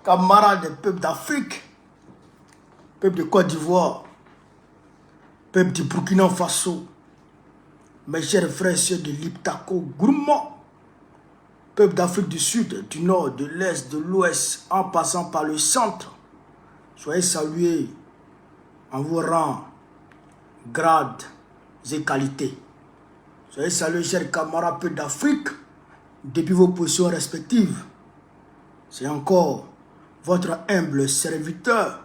camarades des peuples d'Afrique, peuple de Côte d'Ivoire, peuple du Burkina Faso, mes chers frères et sœurs de l'Iptako Gourmand, peuple d'Afrique du Sud, du Nord, de l'Est, de l'Ouest, en passant par le centre, soyez salués en vos rangs, grades et qualités. Soyez salués, chers camarades peuples d'Afrique, depuis vos positions respectives. C'est encore votre humble serviteur,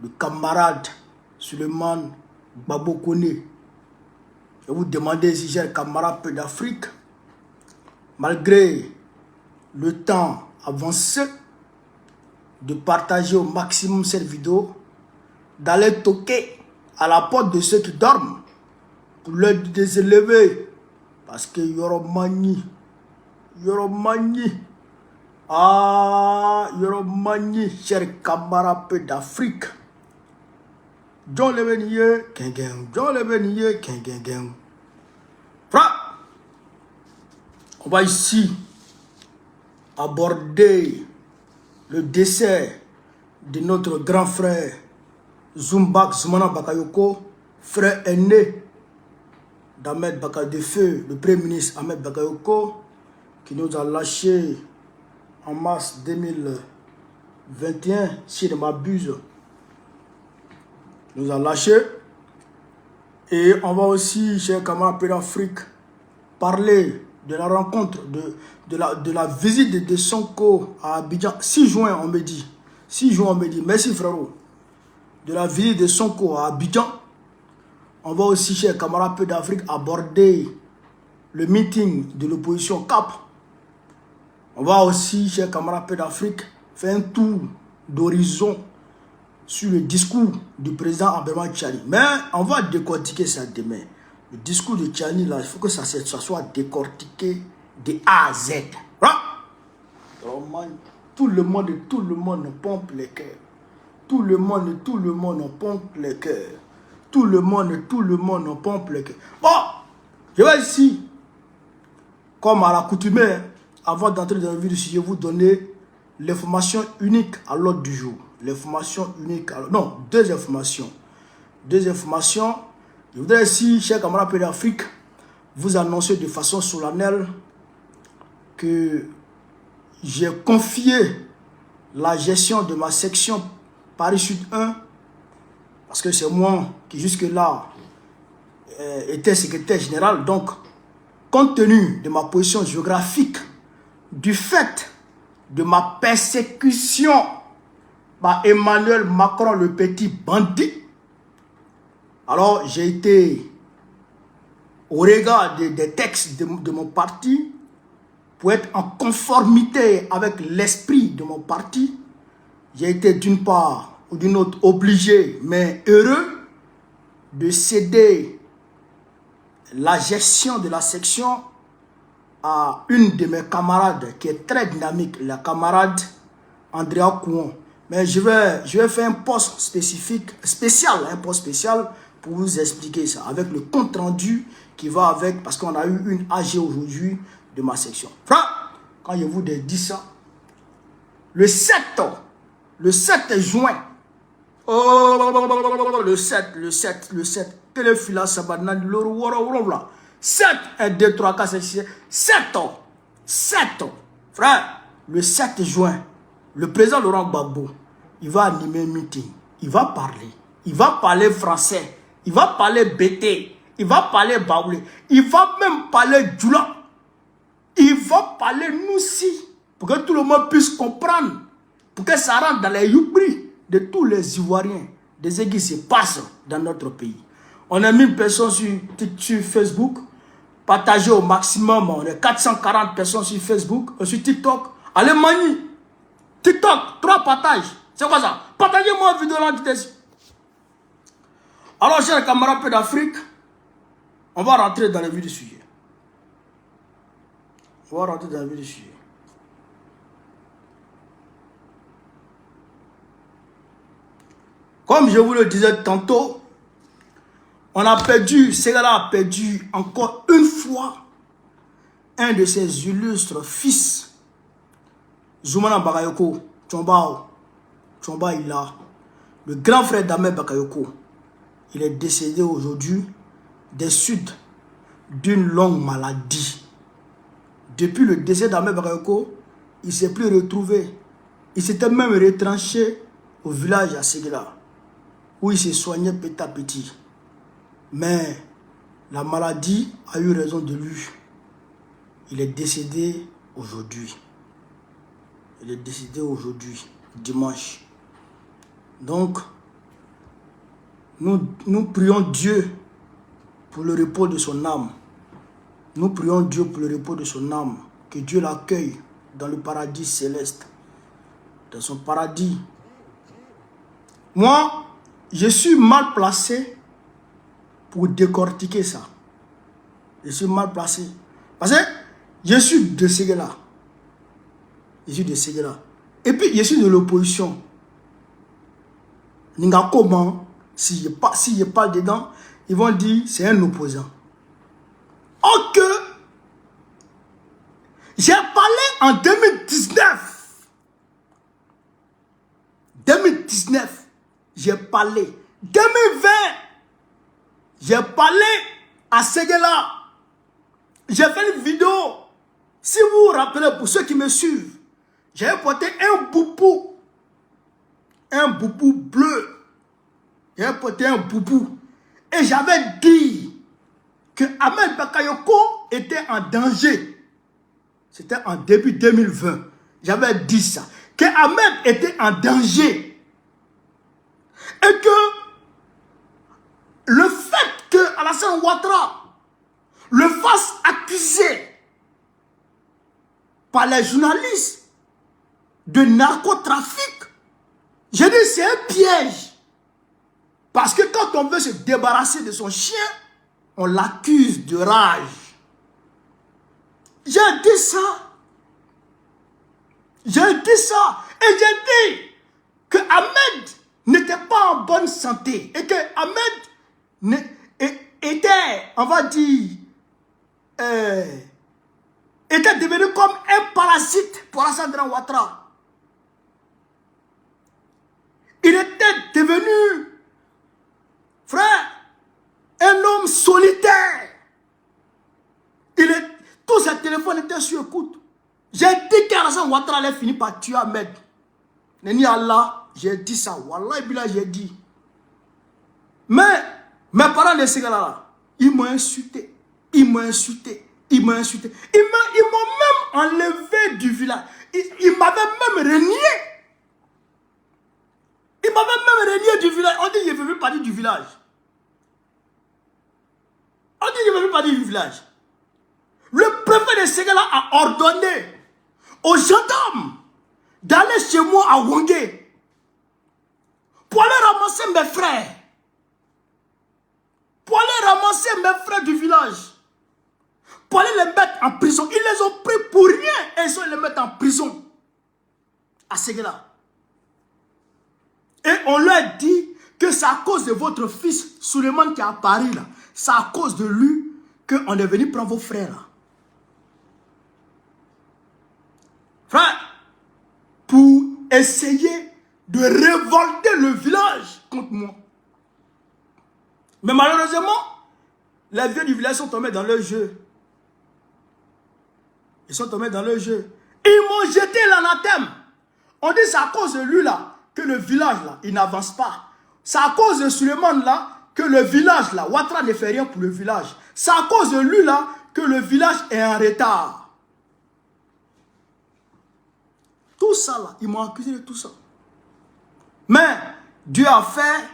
le camarade Suleiman Gbagbo-Koné. Je vous demandais si, chers camarades peuples d'Afrique, malgré le temps avancé, de partager au maximum cette vidéo, d'aller toquer à la porte de ceux qui dorment pour leur désélever. Parce que Yoromani, chers camarades peu d'Afrique. John Levenier, John Levenier, Frère, on va ici aborder le décès de notre grand frère Zumbak Zoumana Bakayoko, frère aîné d'Ahmed Bakayoko, le premier ministre Ahmed Bakayoko, qui nous a lâché en mars 2021, si je ne m'abuse. Nous a lâché. Et on va aussi, chers camarades d'Afrique, parler de la rencontre, de la visite de Sonko à Abidjan. 6 juin, on me dit. 6 juin, on me dit. Merci, frérot. De la visite de Sonko à Abidjan. On va aussi, chers camarades d'Afrique, aborder le meeting de l'opposition CAP. On va aussi, chers camarades d'Afrique, faire un tour d'horizon sur le discours du président Abdelrahmane Tchani. Mais on va décortiquer ça demain. Le discours de Tchani, là, il faut que ça soit décortiqué de A à Z. Tout le monde pompe les cœurs. Tout le monde pompe les cœurs. Tout le monde pompe les cœurs. Bon, je vais ici, comme à l'accoutumée, avant d'entrer dans le vif du sujet, vous donner l'information unique à l'ordre du jour. L'information unique, non, deux informations. Je voudrais ici, chers camarades d'Afrique, vous annoncer de façon solennelle que j'ai confié la gestion de ma section Paris Sud 1, parce que c'est moi qui jusque-là était secrétaire général. Donc, compte tenu de ma position géographique, du fait de ma persécution par Emmanuel Macron, le petit bandit, alors j'ai été au regard des textes de mon parti pour être en conformité avec l'esprit de mon parti. J'ai été d'une part ou d'une autre obligé, mais heureux, de céder la gestion de la section à une de mes camarades qui est très dynamique, la camarade Andrea Kouon. Mais je vais faire un post spécial pour vous expliquer ça, avec le compte rendu qui va avec, parce qu'on a eu une AG aujourd'hui de ma section. Frère, quand je vous dis ça, le 7 juin, le 7, téléfila sabana loro woro là. 7, 1, 2, 3, 4, 5, 6, 7 ans. Frère, le 7 juin, le président Laurent Gbagbo, il va animer un meeting. Il va parler français. Il va parler bété. Il va parler baoulé. Il va même parler djoula. Il va parler noussi. Pour que tout le monde puisse comprendre. Pour que ça rentre dans les youbris de tous les Ivoiriens. De ce qui se passe dans notre pays. On a 1000 personnes sur Facebook. Partagez au maximum. On est 440 personnes sur Facebook. Sur TikTok. Allez mani. TikTok. 3 partages. C'est quoi ça? Partagez-moi une vidéo là. Alors, chers camarades d'Afrique, on va rentrer dans le vif du sujet. Comme je vous le disais tantôt, on a perdu, Ségala a perdu encore une fois un de ses illustres fils, Zoumana Bakayoko. Tchomba il a. Le grand frère d'Ahmed Bakayoko, il est décédé aujourd'hui des suites d'une longue maladie. Depuis le décès d'Ahmed Bakayoko, il ne s'est plus retrouvé. Il s'était même retranché au village à Séguéla, où il s'est soigné petit à petit. Mais la maladie a eu raison de lui. Il est décédé aujourd'hui. Il est décédé aujourd'hui, dimanche. Donc, nous prions Dieu pour le repos de son âme. Nous prions Dieu pour le repos de son âme. Que Dieu l'accueille dans le paradis céleste. Dans son paradis. Moi, je suis mal placé pour décortiquer ça. Je suis mal placé. Parce que je suis de Séguéla. Je suis de Séguéla. Et puis, je suis de l'opposition. Ninga comment, si je parle dedans, ils vont dire c'est un opposant. Ok. J'ai parlé en 2019. 2019, j'ai parlé. 2020, j'ai parlé à Séguéla. J'ai fait une vidéo. Si vous vous rappelez, pour ceux qui me suivent, j'ai porté un boubou. Un boubou bleu. J'ai porté un boubou. Et j'avais dit que Ahmed Bakayoko était en danger. C'était en début 2020. J'avais dit ça. Que Ahmed était en danger. Et que le fait que Alassane Ouattara le fasse accuser par les journalistes de narcotrafic, j'ai dit c'est un piège. Parce que quand on veut se débarrasser de son chien, on l'accuse de rage. J'ai dit ça. J'ai dit ça. Et j'ai dit que Ahmed n'était pas en bonne santé. Et que Ahmed était, on va dire, était devenu comme un parasite pour Alassane Ouattara. Il était devenu, frère, un homme solitaire. Tous ses téléphones étaient sur écoute. J'ai dit qu'Alassane Ouattara allait finir par tuer Ahmed. Neni Allah, j'ai dit ça. Wallah, Bila, j'ai dit. Mais mes parents de Séguéla, ils m'ont insulté. Ils m'ont insulté. Ils m'ont insulté. Ils m'ont même enlevé du village. Ils m'avaient même renié. Il m'avait même renié du village. On dit qu'il ne veut plus partir du village. On dit qu'il ne veut plus partir du village. Le préfet de Séguéla a ordonné aux gendarmes d'aller chez moi à Wangé pour aller ramasser mes frères. Pour aller ramasser mes frères du village. Pour aller les mettre en prison. Ils les ont pris pour rien et ils sont les mettre en prison. À Séguéla. Et on leur a dit que c'est à cause de votre fils, Souleymane, qui est à Paris, là. C'est à cause de lui qu'on est venu prendre vos frères, là. Frère, pour essayer de révolter le village contre moi. Mais malheureusement, les vieux du village sont tombés dans leur jeu. Ils sont tombés dans leur jeu. Ils m'ont jeté l'anathème. On dit c'est à cause de lui, là, que le village là, il n'avance pas. C'est à cause de Souleymane là, que le village là, Ouattara ne fait rien pour le village. C'est à cause de lui là, que le village est en retard. Tout ça là, ils m'ont accusé de tout ça. Mais Dieu a fait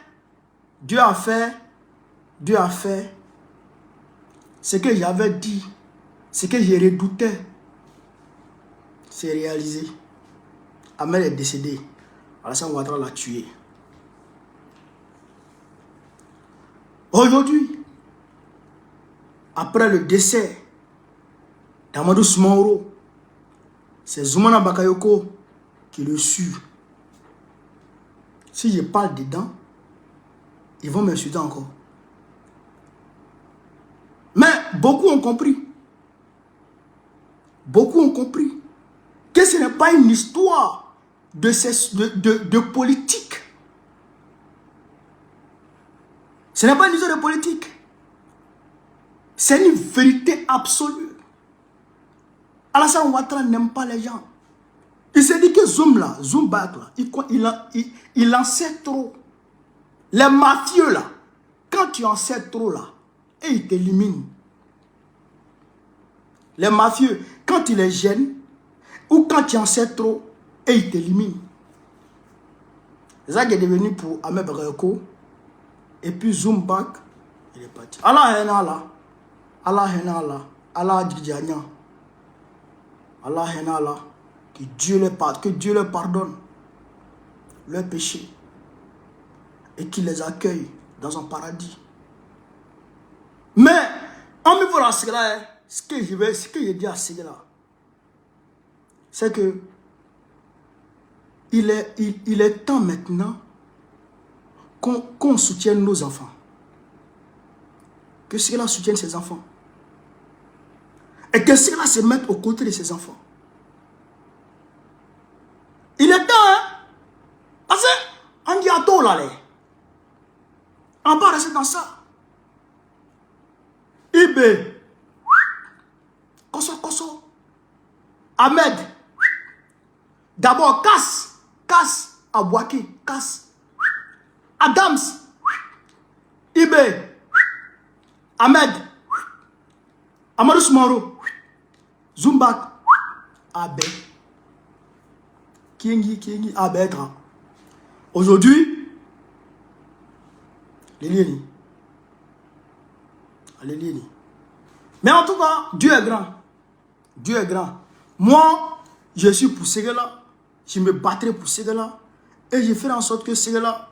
ce que j'avais dit, ce que j'ai redouté, c'est réalisé. Ahmed est décédé. Alassane Ouattara l'a tué. Aujourd'hui, après le décès d'Amadou Soumaoro, c'est Zoumana Bakayoko qui le suit. Si je parle dedans, ils vont m'insulter encore. Mais beaucoup ont compris. Beaucoup ont compris que ce n'est pas une histoire de politique. Ce n'est pas une histoire de politique. C'est une vérité absolue. Alassane Ouattara n'aime pas les gens. Il s'est dit que Zoumbak là, il en sait trop. Les mafieux là, quand tu en sais trop là, et ils t'éliminent. Les mafieux, quand tu les gênes, ou quand tu en sais trop, et ils t'éliminent. C'est ça qui est devenu pour Ahmed Bakayoko. Et puis Zoumbak, il est parti. Allah Henala, Allah Henala, Allah Djidjanian, Allah Henala, que Dieu leur pardonne leurs péchés et qu'il les accueille dans son paradis. Mais, en me voit ce que je dis à Segela, c'est que il est temps maintenant qu'on soutienne nos enfants. Que Segela soutienne ses enfants. Et que Segela se mette aux côtés de ses enfants. Il est temps, hein? Parce qu'on dit à tout là, on va rester dans ça. Ibe, Koso, Ahmed, d'abord casse, Abouaki, casse, Adams, Ibe, Ahmed, Amadou Soumaro, Zoumbak, Abe, Kiengi, Abedra. Aujourd'hui, les liens. Mais en tout cas, Dieu est grand. Dieu est grand. Moi, je suis pour Segela. Je me battrai pour Segela. Et je ferai en sorte que Segela,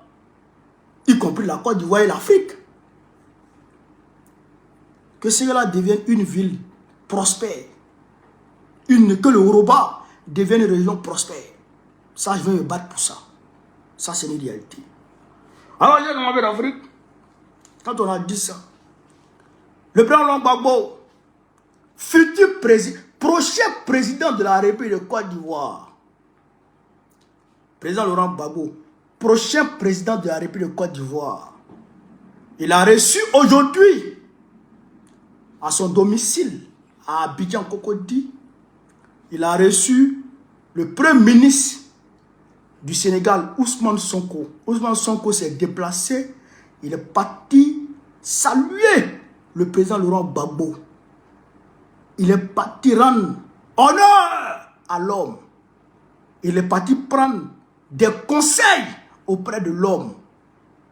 y compris la Côte d'Ivoire et l'Afrique, que Segela devienne une ville prospère. Que le Yoruba devienne une région prospère. Ça, je vais me battre pour ça. Ça, c'est une réalité. Alors, j'ai demandé d'Afrique. Quand on a dit ça, le président Laurent Gbagbo, futur président, prochain président de la République de Côte d'Ivoire. Président Laurent Gbagbo, prochain président de la République de Côte d'Ivoire. Il a reçu aujourd'hui, à son domicile, à Abidjan Cocody, il a reçu le premier ministre du Sénégal, Ousmane Sonko. Ousmane Sonko s'est déplacé, il est parti saluer le président Laurent Gbagbo. Il est parti rendre honneur à l'homme. Il est parti prendre des conseils auprès de l'homme.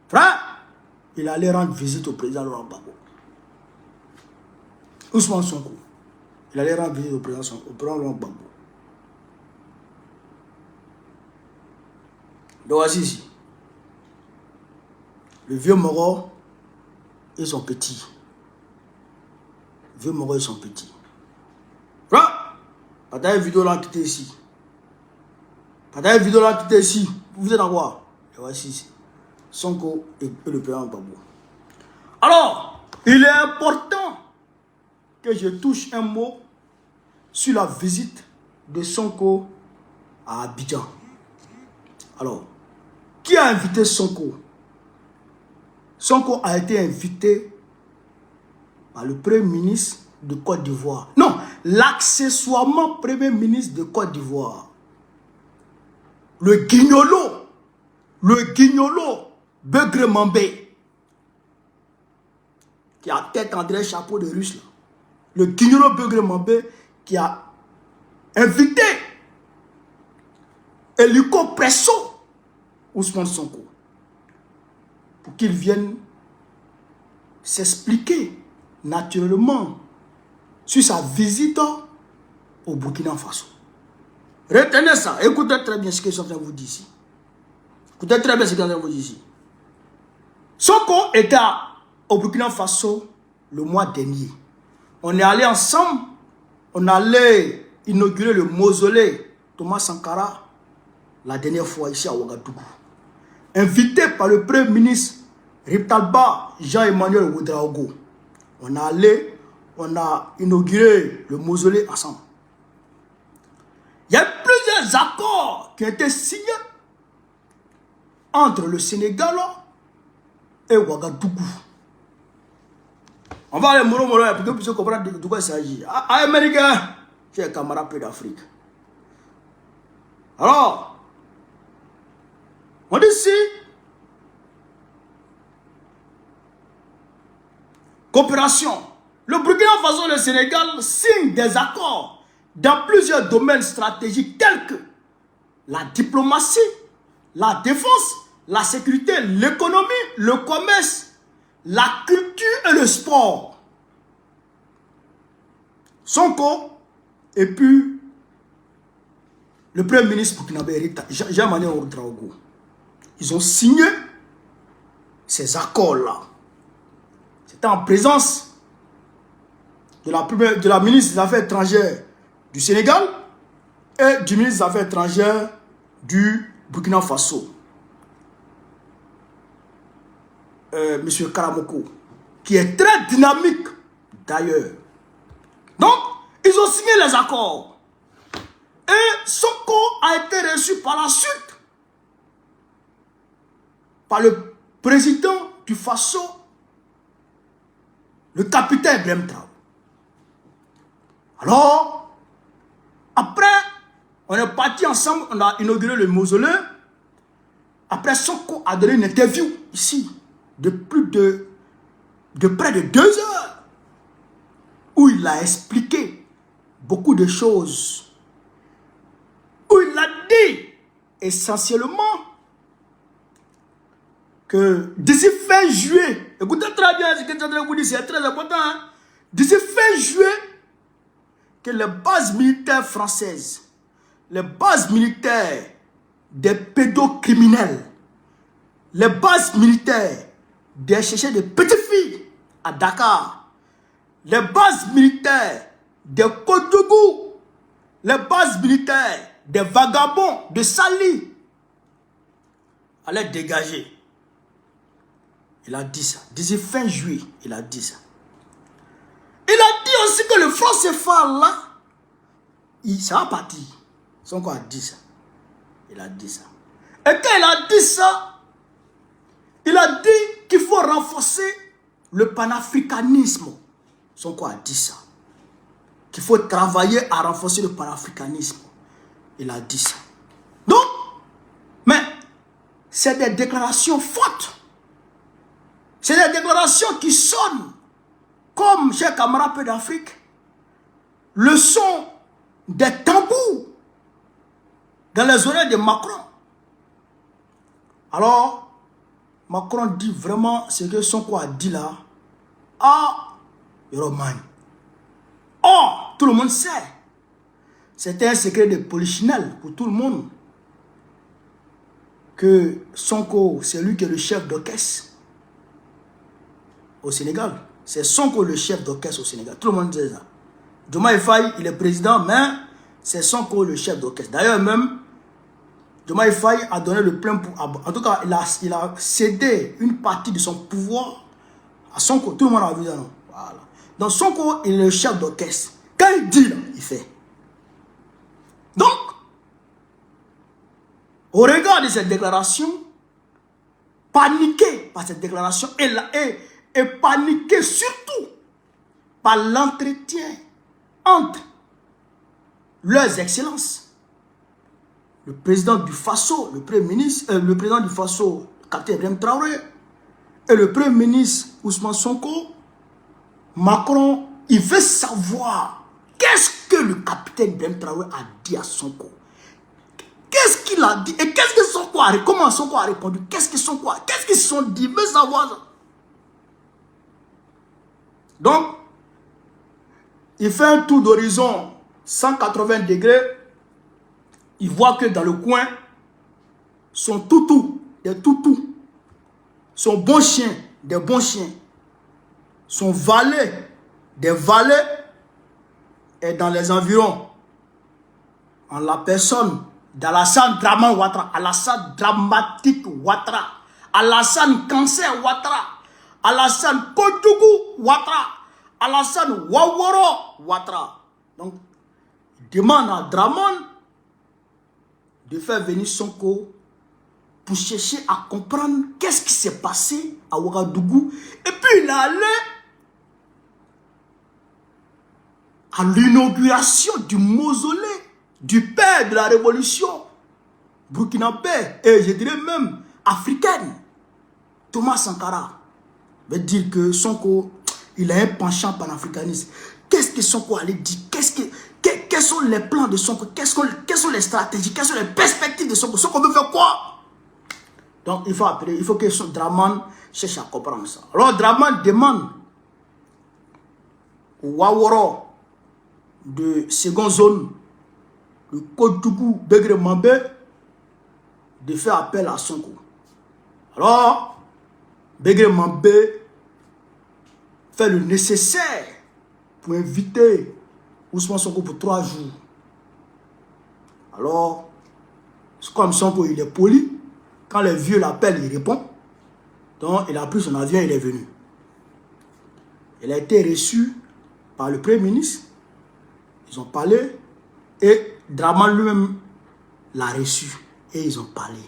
Frère, il allait rendre visite au président Laurent Gbagbo. Ousmane Sonko. Il allait rendre visite au président Laurent Gbagbo. Donc voici ici. Le vieux Moro et son petit. Le vieux Moro et son petit. Voilà. Partagez une vidéo là qui était ici. Partagez une vidéo là qui était ici. Vous êtes à voir. Et voici ici. Sonko et le président Gbagbo. Alors, il est important que je touche un mot sur la visite de Sonko à Abidjan. Alors, qui a invité Sonko? Sonko a été invité par le premier ministre de Côte d'Ivoire. Non, l'accessoirement premier ministre de Côte d'Ivoire. Le guignolo Begré Mambé, qui a tête André chapeau de russe là. Le guignolo Begré Mambé qui a invité Eliko Presso Ousmane Sonko pour qu'il vienne s'expliquer naturellement sur sa visite au Burkina Faso. Retenez ça, écoutez très bien ce que je suis en train de vous dire ici. Écoutez très bien ce que je suis en train de vous dire ici. Sonko était au Burkina Faso le mois dernier. On est allé ensemble, on allait inaugurer le mausolée Thomas Sankara la dernière fois ici à Ouagadougou. Invité par le premier ministre Riptalba Jean-Emmanuel Ouedraogo. On a inauguré le mausolée ensemble. Il y a plusieurs premiers accords qui ont été signés entre le Sénégal et Ouagadougou. On va aller moro pour que vous puissiez comprendre de quoi il s'agit. Américains, chers camarades peu d'Afrique. Alors, on dit ici, coopération. Le Burkina Faso et le Sénégal signent des accords dans plusieurs domaines stratégiques tels que la diplomatie, la défense, la sécurité, l'économie, le commerce, la culture et le sport. Sonko et puis le premier ministre burkinabé Jean-Mané Ouedraogo. Ils ont signé ces accords-là. C'était en présence de la ministre des Affaires étrangères du Sénégal et du ministre des Affaires étrangères du Burkina Faso. Monsieur Karamoko, qui est très dynamique d'ailleurs. Donc, ils ont signé les accords. Et Sonko a été reçu par la suite par le président du Faso, le capitaine Ibrahim Traoré. Alors, après, on est parti ensemble, on a inauguré le mausolée. Après, Sonko a donné une interview ici de près de 2 heures où il a expliqué beaucoup de choses, où il a dit essentiellement que d'ici fin juillet, écoutez très bien ce que je suis en train de vous dire, c'est très important, hein? D'ici fin juillet, que les bases militaires françaises, les bases militaires des pédocriminels, les bases militaires des chercheurs de petites filles à Dakar, les bases militaires des Kodougou, les bases militaires des vagabonds de Sali allaient dégager. Il a dit ça. D'ici fin juillet, il a dit ça. Il a dit aussi que le franc CFA là, ça va partir. Sonko a dit ça. Il a dit ça. Et quand il a dit ça, il a dit qu'il faut renforcer le panafricanisme. Sonko a dit ça. Qu'il faut travailler à renforcer le panafricanisme. Il a dit ça. Donc, mais c'est des déclarations fortes. C'est des déclarations qui sonnent comme, chers camarades peu d'Afrique, le son des tambours dans les oreilles de Macron. Alors, Macron dit vraiment ce que Sonko a dit là. Ah, Romain. Oh, tout le monde sait. C'était un secret de polichinelle pour tout le monde. Que Sonko, c'est lui qui est le chef d'orchestre au Sénégal. C'est Sonko le chef d'orchestre au Sénégal. Tout le monde dit ça. Diomaye Faye, il est président, mais c'est Sonko le chef d'orchestre. D'ailleurs même, Diomaye Faye a donné le plein pouvoir. En tout cas, il a cédé une partie de son pouvoir à Sonko. Tout le monde a vu ça, non? Voilà. Donc Sonko, il est le chef d'orchestre. Quand il dit, là, il fait. Donc, au regard de cette déclaration, paniqué par cette déclaration, et paniqué surtout par l'entretien entre leurs excellences, le président du Faso, le président du Faso, capitaine Ibrahim Traoré, et le premier ministre Ousmane Sonko. Macron, il veut savoir qu'est-ce que le capitaine Ibrahim Traoré a dit à Sonko. Qu'est-ce qu'il a dit et qu'est-ce que Sonko a répondu? Comment Sonko a répondu? Qu'est-ce qu'ils se sont dit? Il veut savoir ça. Donc, il fait un tour d'horizon 180 degrés. Il voit que dans le coin, son toutou, des toutous, son bon chien, des bons chiens, son valet, des valets, est dans les environs. En la personne d'Alassane Draman Ouattara, Alassane Dramatique Ouattara, Alassane Cancer Ouattara, Alassane Kodougou Ouattara, Alassane Ouaworo Ouattara. Donc, il demande à Draman de faire venir Sonko pour chercher à comprendre qu'est-ce qui s'est passé à Ouagadougou. Et puis il est allé à l'inauguration du mausolée du père de la révolution burkinabé, et je dirais même africaine, Thomas Sankara. Veut dire que Sonko, il a un penchant panafricaniste. Qu'est-ce que Sonko allait dire? Quels sont les plans de Sonko? Quelles sont les stratégies? Quelles sont les perspectives de Sonko? Sonko veut faire quoi? Donc il faut que son Draman cherche à comprendre ça. Alors Draman demande au Waworo de seconde zone, le Kotougou Begre Mambé, de faire appel à Sonko. Alors, Begre Mambé fait le nécessaire pour inviter Ousmane Sonko pour 3 jours. Alors, comme Sonko il est poli, quand les vieux l'appellent, il répond. Donc, il a pris son avion, il est venu. Il a été reçu par le Premier ministre. Ils ont parlé et Draman lui-même l'a reçu et ils ont parlé.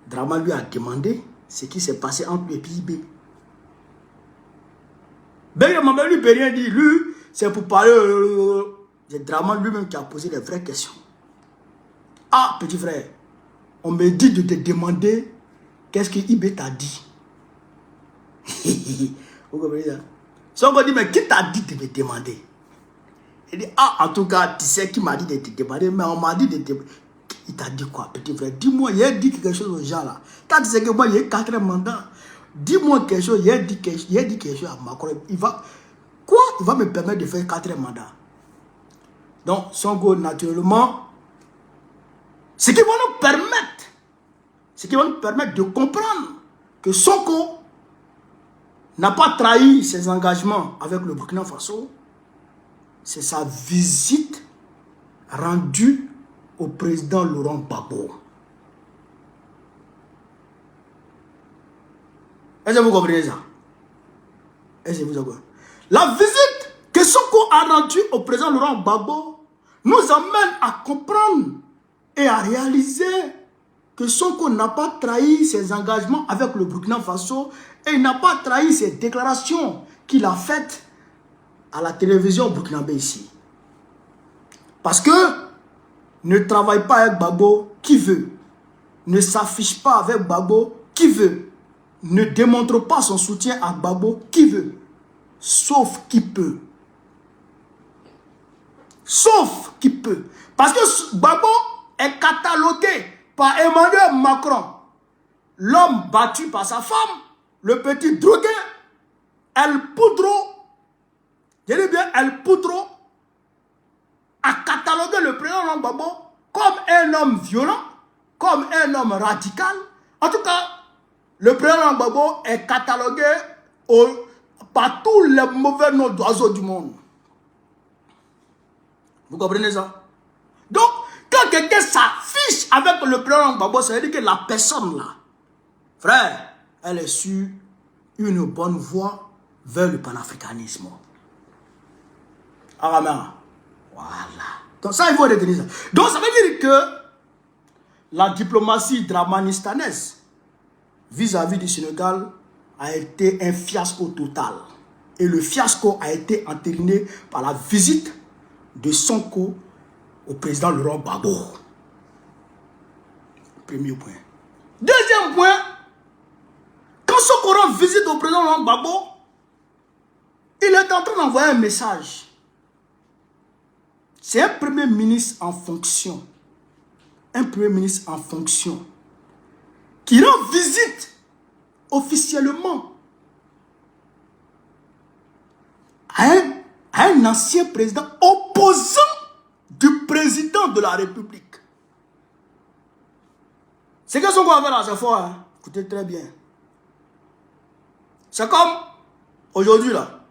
Draman lui a demandé ce qui s'est passé entre lui et PIB. Ben, il m'a lui peut rien dire. Lui, c'est pour parler. C'est Draman lui-même qui a posé les vraies questions. Ah, petit frère, on me dit de te demander qu'est-ce que IB t'a dit. Vous comprenez ça? Si on me dit, mais qui t'a dit de me demander? Il dit, ah, en tout cas, tu sais qui m'a dit de te demander, mais on m'a dit de te demander. Il t'a dit quoi, petit frère? Dis-moi, il a dit quelque chose aux gens là. Quand tu sais que moi, il y a 4 mandats. Dis-moi quelque chose, il a dit quelque chose à Macron. Il va me permettre de faire 4 mandats? Donc, Sonko, naturellement, ce qui va nous permettre de comprendre que Sonko n'a pas trahi ses engagements avec le Burkina Faso, c'est sa visite rendue au président Laurent Gbagbo. Est-ce que vous comprenez ça? Est-ce que vous comprenez? La visite que Sonko a rendue au président Laurent Gbagbo nous amène à comprendre et à réaliser que Sonko n'a pas trahi ses engagements avec le Burkina Faso et il n'a pas trahi ses déclarations qu'il a faites à la télévision burkinabé ici. Parce que ne travaille pas avec Gbagbo qui veut. Ne s'affiche pas avec Gbagbo qui veut. Ne démontre pas son soutien à Gbagbo qui veut. Sauf qui peut. Sauf qui peut. Parce que Gbagbo est catalogué par Emmanuel Macron. L'homme battu par sa femme, le petit drogué, El Poudro. Je dis bien El Poudro a catalogué le président Gbagbo comme un homme violent, comme un homme radical. En tout cas, le président Gbagbo est catalogué par tous les mauvais noms d'oiseaux du monde. Vous comprenez ça? Donc, quand quelqu'un s'affiche avec le président Gbagbo, ça veut dire que la personne là, frère, elle est sur une bonne voie vers le panafricanisme. Amen. Voilà. Donc ça, il faut retenir ça. Donc ça veut dire que la diplomatie dramanistanaise vis-à-vis du Sénégal a été un fiasco total. Et le fiasco a été entériné par la visite de Sonko au président Laurent Gbagbo. Premier point. Deuxième point, quand Sonko rend visite au président Laurent Gbagbo, il est en train d'envoyer un message. C'est un premier ministre en fonction. Un premier ministre en fonction qui rend visite officiellement à un ancien président opposant du président de la République. C'est que Sonko va faire à chaque fois. Hein? Écoutez très bien. C'est comme aujourd'hui là,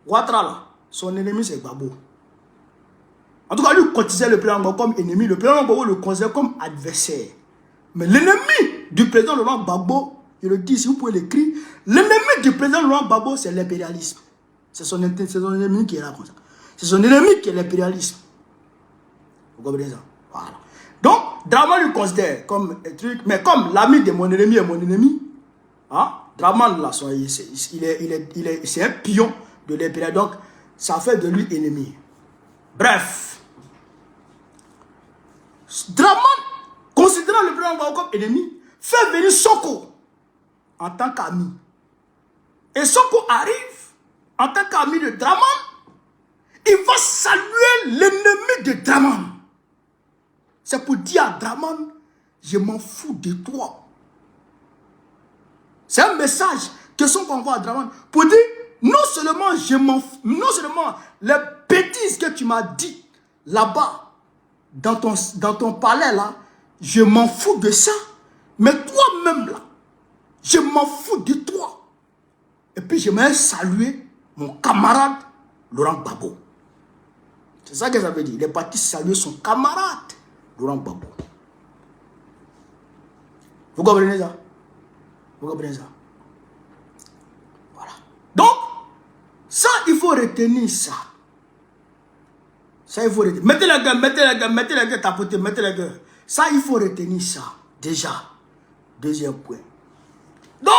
Ouattara là, son ennemi c'est Gbagbo. En tout cas, lui cotisait le président Gbagbo comme ennemi. Le président Gbagbo le considère comme adversaire. Mais l'ennemi du président Laurent Gbagbo, je le dis, si vous pouvez l'écrire, l'ennemi du président Laurent Gbagbo, c'est l'impérialisme. C'est son ennemi qui est là comme ça. C'est son ennemi qui est l'impérialisme. Vous comprenez ça? Voilà. Donc, Draman lui considère comme un truc, mais comme l'ami de mon ennemi est mon ennemi, hein, Draman là, c'est un pion de l'Empire, donc ça fait de lui ennemi. Bref, Draman, considérant le président Gbagbo comme ennemi, fait venir Sonko en tant qu'ami. Et Sonko arrive en tant qu'ami de Draman, il va saluer l'ennemi de Draman. C'est pour dire à Draman, je m'en fous de toi. C'est un message que Sonko envoie à Draman pour dire, non seulement je m'en fous, non seulement les bêtises que tu m'as dit là-bas, dans ton palais là, je m'en fous de ça, mais toi-même là, je m'en fous de toi. Et puis j'aimerais saluer mon camarade Laurent Gbagbo. C'est ça que ça veut dire. Il est parti saluer son camarade Laurent Gbagbo. Vous comprenez ça? Vous comprenez ça? Voilà. Donc, ça, il faut retenir ça. Ça, il faut retenir. Mettez la gueule, mettez la gueule, tapotez, mettez la gueule. Ça, il faut retenir ça. Déjà. Deuxième point. Donc,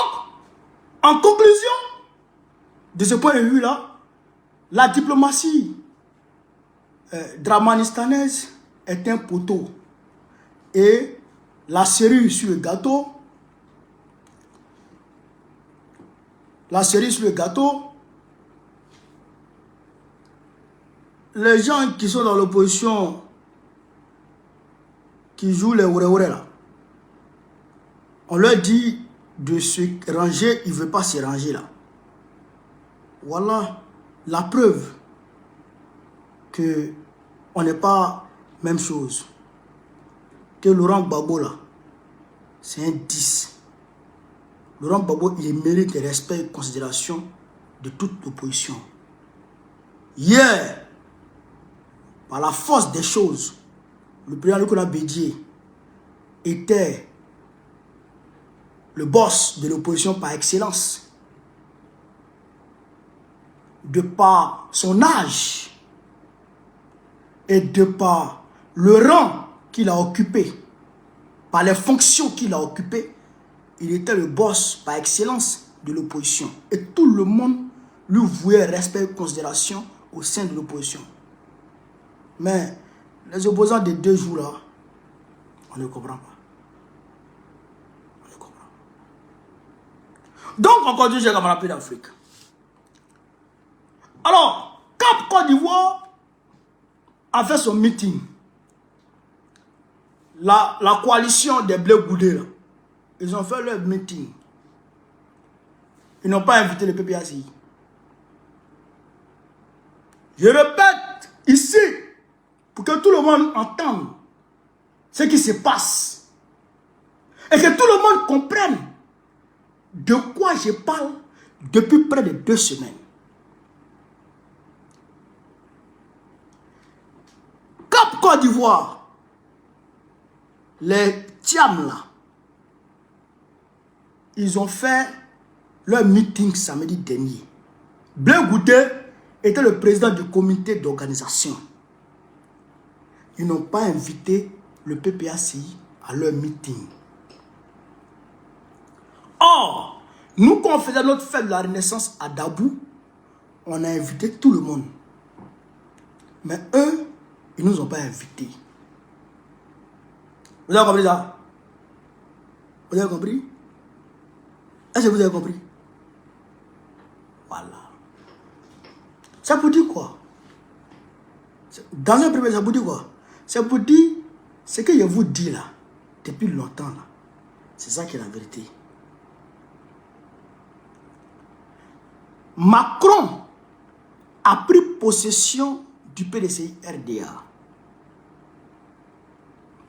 en conclusion, de ce point de vue-là, la diplomatie dramanistanaise est un poteau. Et la cerise sur le gâteau, les gens qui sont dans l'opposition, qui jouent les ouré là, on leur dit de se ranger, ils ne veulent pas se ranger là. Voilà la preuve que on n'est pas même chose. Que Laurent Gbagbo là, c'est un 10. Laurent Gbagbo, il mérite le respect et considération de toute l'opposition. Hier, par la force des choses, le président Nicolas Bédié était le boss de l'opposition par excellence. De par son âge et de par le rang qu'il a occupé, par les fonctions qu'il a occupées, il était le boss par excellence de l'opposition. Et tout le monde lui vouait respect et considération au sein de l'opposition. Mais les opposants de 2 jours là, on ne comprend pas. On ne comprend pas. Donc on continue chez Camarade d'Afrique. Alors, Cap Côte d'Ivoire a fait son meeting. La coalition des Blé Goudé, là, ils ont fait leur meeting. Ils n'ont pas invité le PPACI. Je répète ici, pour que tout le monde entende ce qui se passe. Et que tout le monde comprenne de quoi je parle depuis près de 2 semaines. Cap Côte d'Ivoire, les Tiam là, ils ont fait leur meeting samedi dernier. Blé Goudé était le président du comité d'organisation. Ils n'ont pas invité le PPACI à leur meeting. Or, nous quand on faisait notre fête de la Renaissance à Dabou, on a invité tout le monde. Mais eux, ils ne nous ont pas invités. Vous avez compris ça? Vous avez compris? Est-ce que vous avez compris? Voilà. Ça vous dit quoi? Dans un premier, ça vous dit quoi? Ça vous dit ce que je vous dis là, depuis longtemps là. C'est ça qui est la vérité. Macron a pris possession du PDCI RDA.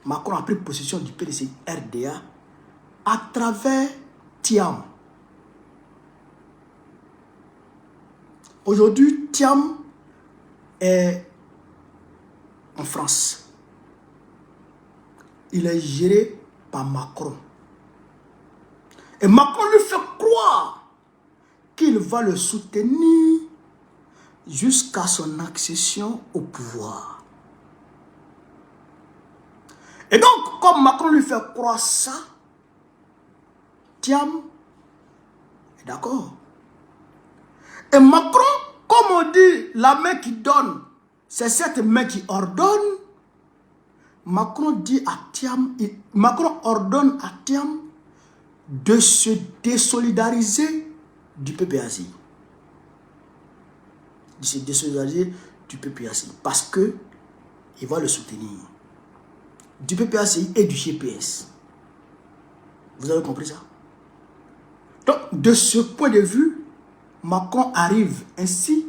Macron a pris possession du PDCI RDA à travers Tiam. Aujourd'hui, Tiam est en France. Il est géré par Macron. Et Macron lui fait croire qu'il va le soutenir jusqu'à son accession au pouvoir. Et donc, comme Macron lui fait croire ça, Thiam est d'accord. Et Macron, comme on dit, la main qui donne, c'est cette main qui ordonne. Macron dit à Thiam, Macron ordonne à Thiam de se désolidariser du PPACI. De se désolidariser du PPACI parce que il va le soutenir. Du PPACI et du GPS. Vous avez compris ça? Donc, de ce point de vue, Macron arrive ainsi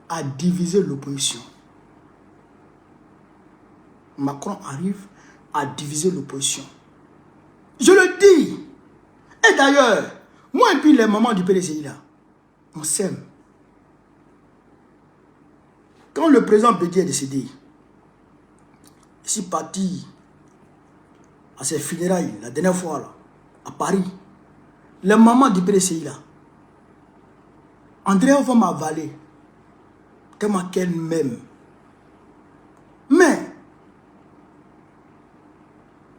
à diviser l'opposition. Macron arrive à diviser l'opposition. Je le dis. Et d'ailleurs, moi et puis les mamans du PDCI là, on s'aime. Quand le président Bédié est décédé, je suis parti à ses funérailles, la dernière fois là, à Paris. Les mamans du PDCI là, André va m'avaler, tellement qu'elle m'aime. Mais,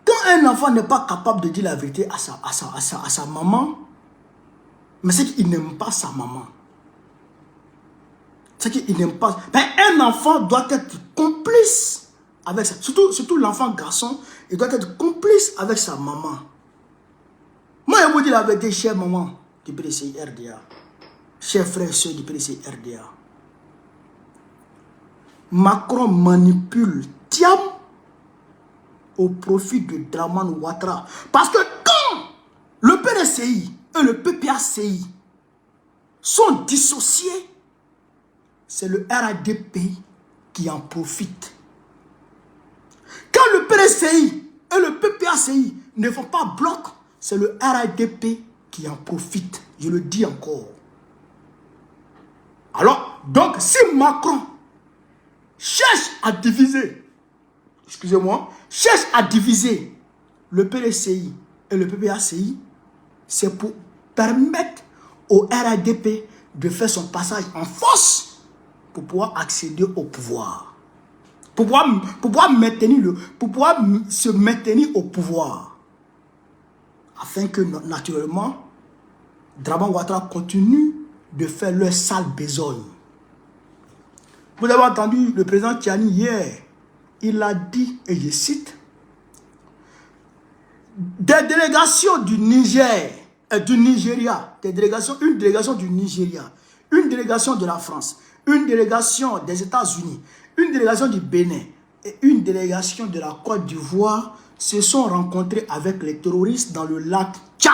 quand un enfant n'est pas capable de dire la vérité à sa maman, mais c'est qu'il n'aime pas sa maman. C'est qu'il n'aime pas. Mais un enfant doit être complice avec ça. Surtout l'enfant garçon, il doit être complice avec sa maman. Moi, je vous dis la vérité, chère maman du PDCI RDA, chers frères et sœurs du PDCI RDA. Macron manipule Thiam au profit de Dramane Ouattara. Parce que quand le PDCI et le PPACI sont dissociés, c'est le RADP qui en profite. Quand le PDCI et le PPACI ne font pas bloc, c'est le RADP qui en profite. Je le dis encore. Alors, donc, si Macron cherche à diviser, excusez-moi, cherche à diviser le PDCI et le PPACI, c'est pour permettre au RADP de faire son passage en force pour pouvoir accéder au pouvoir. Pour pouvoir se maintenir au pouvoir. Afin que, naturellement, Dramane Ouattara continue de faire leur sale besogne. Vous avez entendu le président Tiani hier, il a dit, et je cite, des délégations du Niger, du Nigeria, une délégation du Nigeria, une délégation de la France, une délégation des États-Unis, une délégation du Bénin et une délégation de la Côte d'Ivoire se sont rencontrés avec les terroristes dans le lac Tchad.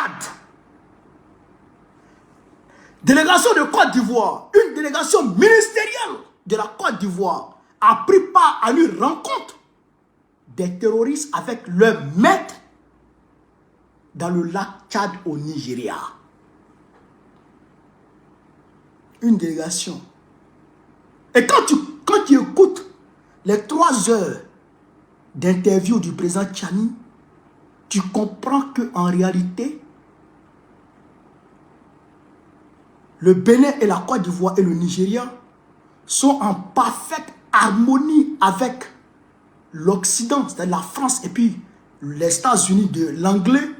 Délégation de Côte d'Ivoire, une délégation ministérielle de la Côte d'Ivoire a pris part à une rencontre des terroristes avec leur maître dans le lac Tchad au Nigeria. Une délégation. Et quand tu écoutes les 3 heures d'interview du président Tiani, tu comprends qu'en réalité, le Bénin et la Côte d'Ivoire et le Nigeria sont en parfaite harmonie avec l'Occident, c'est-à-dire la France et puis les États-Unis de l'anglais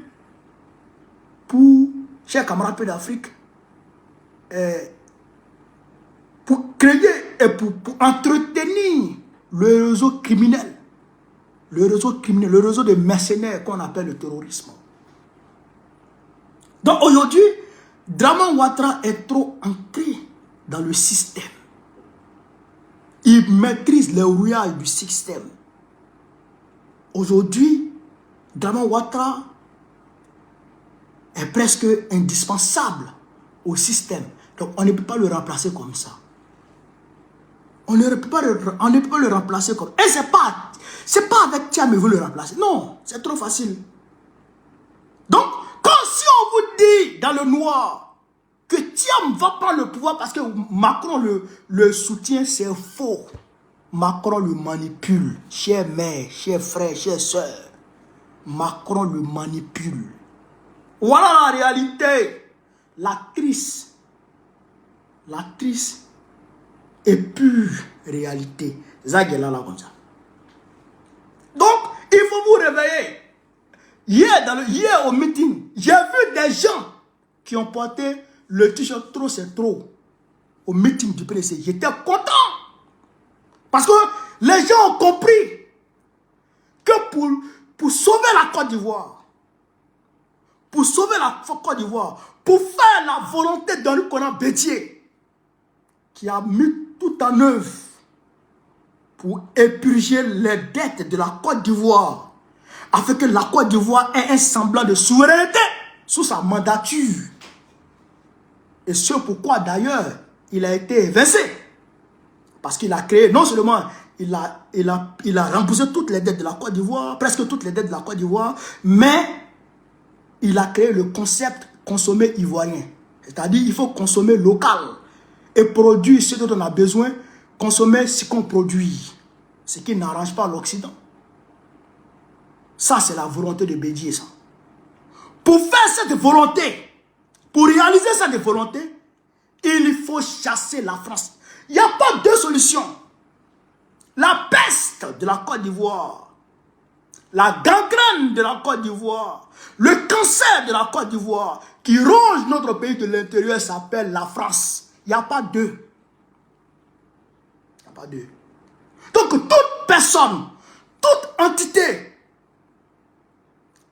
pour, chers camarades d'Afrique, pour créer et pour entretenir le réseau criminel. Le réseau de mercenaires qu'on appelle le terrorisme. Donc aujourd'hui, Dramane Ouattara est trop entré dans le système. Il maîtrise les rouillages du système. Aujourd'hui, Dramane Ouattara est presque indispensable au système. Donc on ne peut pas le remplacer comme ça. On ne peut pas le remplacer comme ça. Et c'est pas avec Thiam qu'il veut le remplacer. Non, c'est trop facile. Donc, si on vous dit dans le noir que Thiam va prendre le pouvoir parce que Macron le soutient, c'est faux. Macron le manipule. Chers mères, chers frères, chers sœurs. Macron le manipule. Voilà la réalité. L'actrice est pure réalité. Zagela là comme ça. Donc, il faut vous réveillé. Hier au meeting, j'ai vu des gens qui ont porté le t-shirt trop c'est trop au meeting du PDC. J'étais content. Parce que les gens ont compris que pour sauver la Côte d'Ivoire, pour faire la volonté d'Henri Konan Bédié, qui a mis tout en œuvre pour épurger les dettes de la Côte d'Ivoire, afin que la Côte d'Ivoire ait un semblant de souveraineté sous sa mandature. Et ce pourquoi d'ailleurs il a été évincé. Parce qu'il a créé, non seulement il a remboursé toutes les dettes de la Côte d'Ivoire, presque toutes les dettes de la Côte d'Ivoire, mais il a créé le concept consommer ivoirien. C'est-à-dire il faut consommer local et produire ce dont on a besoin, consommer ce qu'on produit. Ce qui n'arrange pas l'Occident. Ça, c'est la volonté de Bédié, ça. Pour faire cette volonté, pour réaliser cette volonté, il faut chasser la France. Il n'y a pas deux solutions. La peste de la Côte d'Ivoire, la gangrène de la Côte d'Ivoire, le cancer de la Côte d'Ivoire qui ronge notre pays de l'intérieur s'appelle la France. Il n'y a pas deux. Il n'y a pas deux. Donc toute personne, toute entité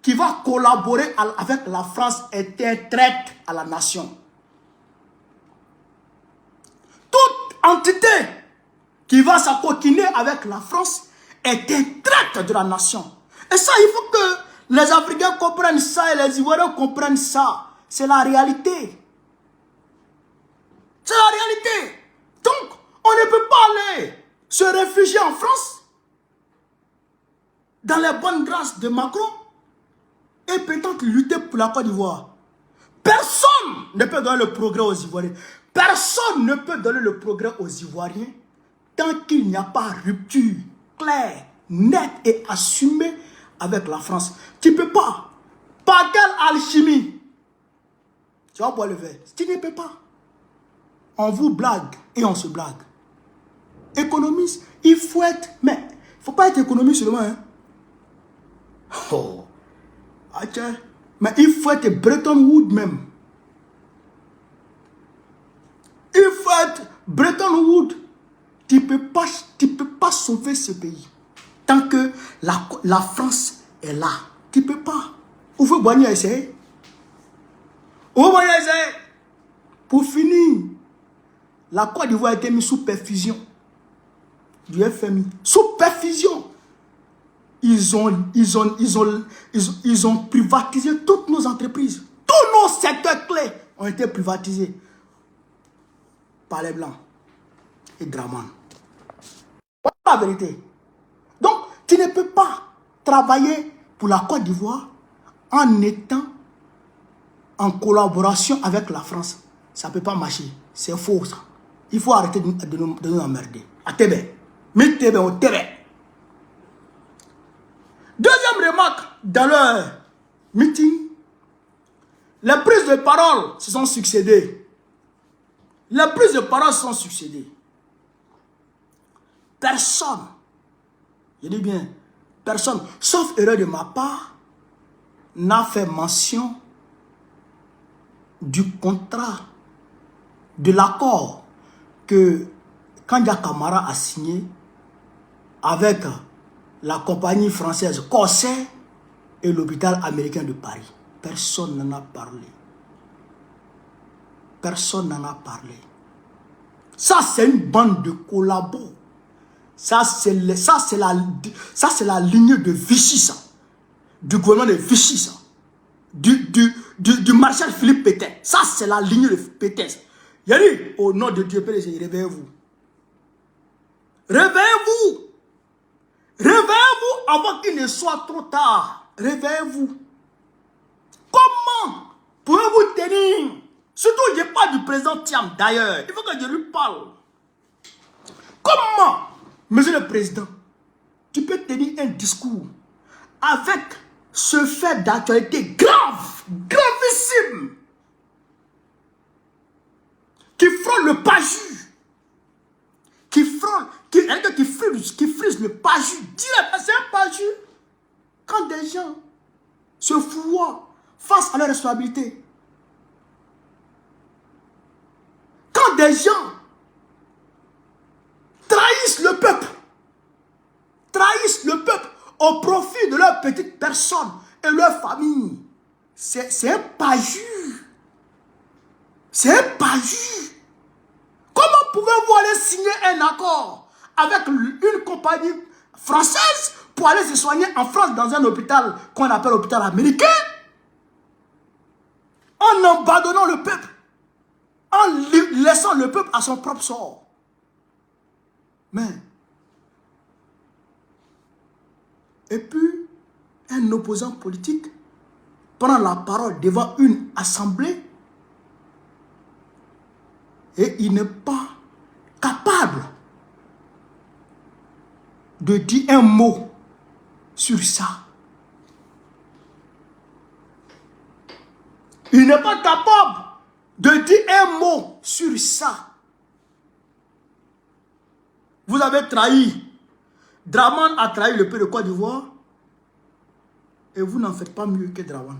qui va collaborer avec la France est un traître à la nation. Toute entité qui va s'acoquiner avec la France est un traître de la nation. Et ça, il faut que les Africains comprennent ça et les Ivoiriens comprennent ça. C'est la réalité. C'est la réalité. Donc, on ne peut pas aller se réfugier en France dans les bonnes grâces de Macron et peut-être lutter pour la Côte d'Ivoire. Personne ne peut donner le progrès aux Ivoiriens. Personne ne peut donner le progrès aux Ivoiriens tant qu'il n'y a pas rupture claire, nette et assumée avec la France. Tu ne peux pas. Par quelle alchimie? Tu vas boire le verre. Tu ne peux pas. On vous blague et on se blague. Économiste, il faut être... Mais il ne faut pas être économiste seulement. Hein? Oh. Ah, tiens. Mais il faut être Bretton Woods même. Il faut être Bretton Woods. Tu ne peux pas sauver ce pays. Tant que la France est là. Tu ne peux pas. Où veut Boigny essayer? Où veut Boigny essayer? Pour finir, la Côte d'Ivoire a été mise sous perfusion du FMI. Sous perfusion. Ils ont privatisé toutes nos entreprises. Tous nos secteurs clés ont été privatisés par les Blancs et Draman. Voilà la vérité. Donc, tu ne peux pas travailler pour la Côte d'Ivoire en étant en collaboration avec la France. Ça ne peut pas marcher. C'est faux, ça. Il faut arrêter de nous emmerder. À Tébé. Mais Tébé au Tébé. Deuxième remarque, dans leur meeting, les prises de parole se sont succédées. Les prises de parole se sont succédées. Personne, je dis bien, personne, sauf erreur de ma part, n'a fait mention du contrat, de l'accord que Kandia Camara a signé avec la compagnie française Corsair et l'hôpital américain de Paris. Personne n'en a parlé. Personne n'en a parlé. Ça, c'est une bande de collabos. Ça, c'est la ligne de Vichy, ça. Du gouvernement de Vichy, ça. Du maréchal Philippe Pétain. Ça, c'est la ligne de Pétain. Il a dit, au nom de Dieu, réveillez-vous. Réveillez-vous. Réveillez-vous avant qu'il ne soit trop tard. Réveillez-vous. Comment pouvez-vous tenir? Surtout, je parle du président Thiam d'ailleurs. Il faut que je lui parle. Comment, monsieur le président, tu peux tenir un discours avec ce fait d'actualité grave, gravissime, qui frôle le palu, qui frise le palu direct. C'est un palu Quand des gens se fourvoient face à leurs responsabilités, quand des gens trahissent le peuple au profit de leur petite personne et leur famille, c'est un parjure. C'est un parjure. Comment pouvez-vous aller signer un accord avec une compagnie française pour aller se soigner en France dans un hôpital qu'on appelle hôpital américain, en abandonnant le peuple, en laissant le peuple à son propre sort? Mais, et puis, un opposant politique prend la parole devant une assemblée et il n'est pas capable de dire un mot sur ça. Il n'est pas capable de dire un mot sur ça. Vous avez trahi. Draman a trahi le peuple de Côte d'Ivoire et vous n'en faites pas mieux que Draman.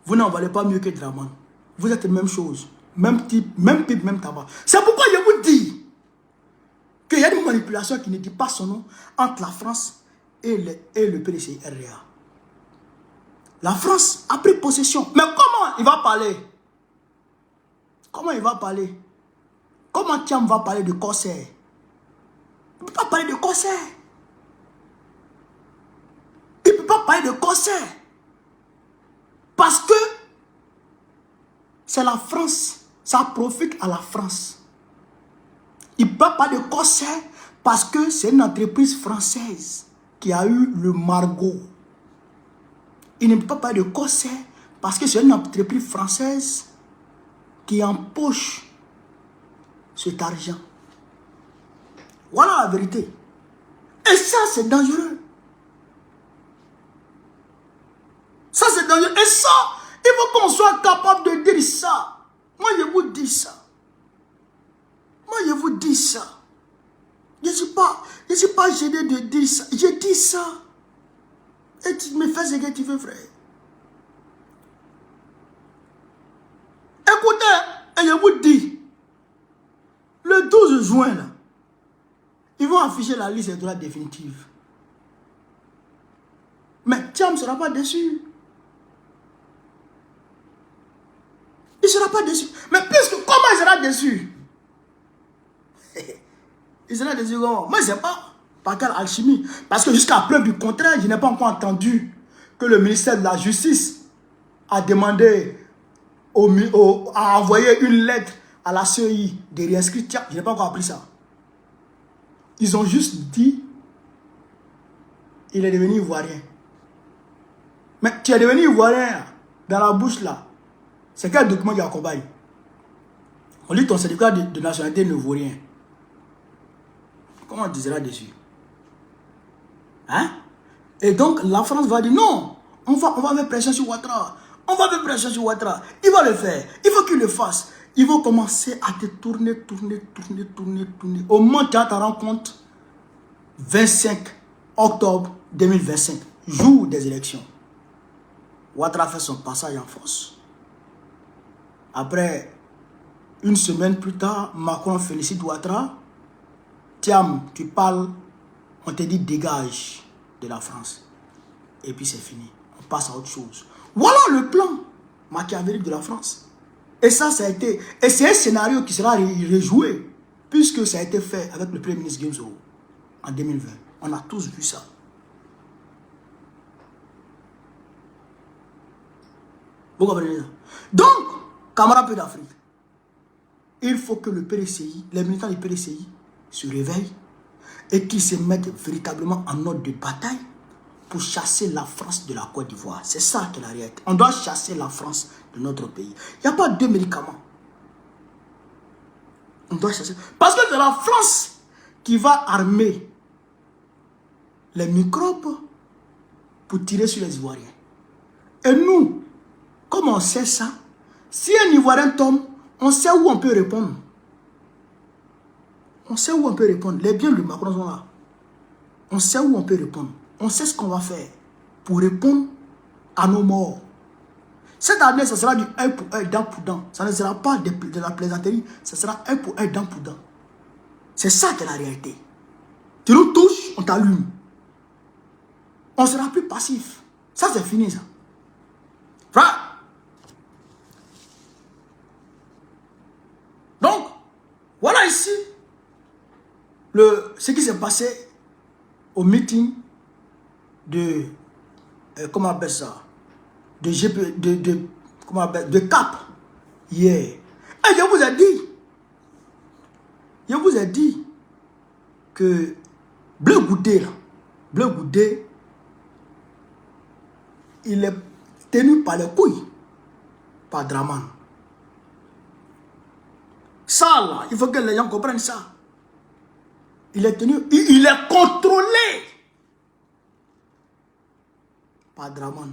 Vous n'en valez pas mieux que Draman. Vous êtes la même chose. Même type, même pipe, même tabac. C'est pourquoi je vous dis qu'il y a une manipulation qui ne dit pas son nom entre la France et le PDCRA. La France a pris possession. Mais comment il va parler? Comment il va parler? Comment Thiam va parler de corsaire? Il ne peut pas parler de corsaire. Il ne peut pas parler de corsaire. Parce que c'est la France. Ça profite à la France. Il ne peut pas parler de corsaire parce que c'est une entreprise française qui a eu le Margot. Il ne peut pas parler de corsaire parce que c'est une entreprise française qui empoche cet argent. Voilà la vérité. Et ça, c'est dangereux. Ça, c'est dangereux. Et ça, il faut qu'on soit capable de dire ça. Moi, je vous dis ça. Moi, je vous dis ça. Je ne suis pas gêné de dire ça. Je dis ça. Et tu me fais ce que tu veux, frère. Écoutez, et je vous dis, le 12 juin, là, ils vont afficher la liste des droits définitive. Mais Thiam ne sera pas déçu. Il ne sera pas déçu. Mais puisque, comment il sera déçu? Il sera déçu comment? Moi, je ne sais pas par quelle alchimie. Parce que jusqu'à preuve du contraire, je n'ai pas encore entendu que le ministère de la Justice a demandé, a envoyé une lettre à la CEI de réinscrire Thiam. Je n'ai pas encore appris ça. Ils ont juste dit, il est devenu ivoirien. Mais tu es devenu ivoirien dans la bouche là. C'est quel document qui accompagne? On dit ton certificat de nationalité ne vaut rien. Comment on disera dessus? Hein? Et donc la France va dire non, on va mettre pression sur Ouattara. On va mettre pression sur Ouattara. Il va le faire. Il faut qu'il le fasse. Ils vont commencer à te tourner. Au moment où tu te rends compte, 25 octobre 2025, jour des élections, Ouattara fait son passage en force. Après, une semaine plus tard, Macron félicite Ouattara. Thiam, tu parles, on te dit dégage de la France. Et puis c'est fini. On passe à autre chose. Voilà le plan machiavélique de la France. Et ça a été... Et c'est un scénario qui sera rejoué, puisque ça a été fait avec le Premier ministre Guillaume Soro en 2020. On a tous vu ça. Vous comprenez ça? Donc, camarades peu d'Afrique, il faut que le PDCI, les militants du PDCI se réveillent et qu'ils se mettent véritablement en ordre de bataille pour chasser la France de la Côte d'Ivoire. C'est ça qui est la réalité. On doit chasser la France de notre pays. Il n'y a pas deux médicaments. On doit chasser. Parce que c'est la France qui va armer les microbes pour tirer sur les Ivoiriens. Et nous, comme on sait ça, si un Ivoirien tombe, on sait où on peut répondre. On sait où on peut répondre. Les biens de Macron sont là. On sait où on peut répondre. on sait ce qu'on va faire pour répondre à nos morts. Cette année, ce sera du 1 pour 1, dent pour dent. Ça ne sera pas de la plaisanterie, ce sera 1 pour 1, dent pour dent. C'est ça qui est la réalité. Tu nous touches, on t'allume. On ne sera plus passif. Ça, c'est fini, ça. Frère. Donc, voilà ici ce qui s'est passé au meeting de, comment on appelle ça, de CAP hier. Et je vous ai dit que Bleu Goudé, là, Bleu Goudé, il est tenu par les couilles, par Draman. Ça là, il faut que les gens comprennent ça. Il est tenu, il est contrôlé par Draman.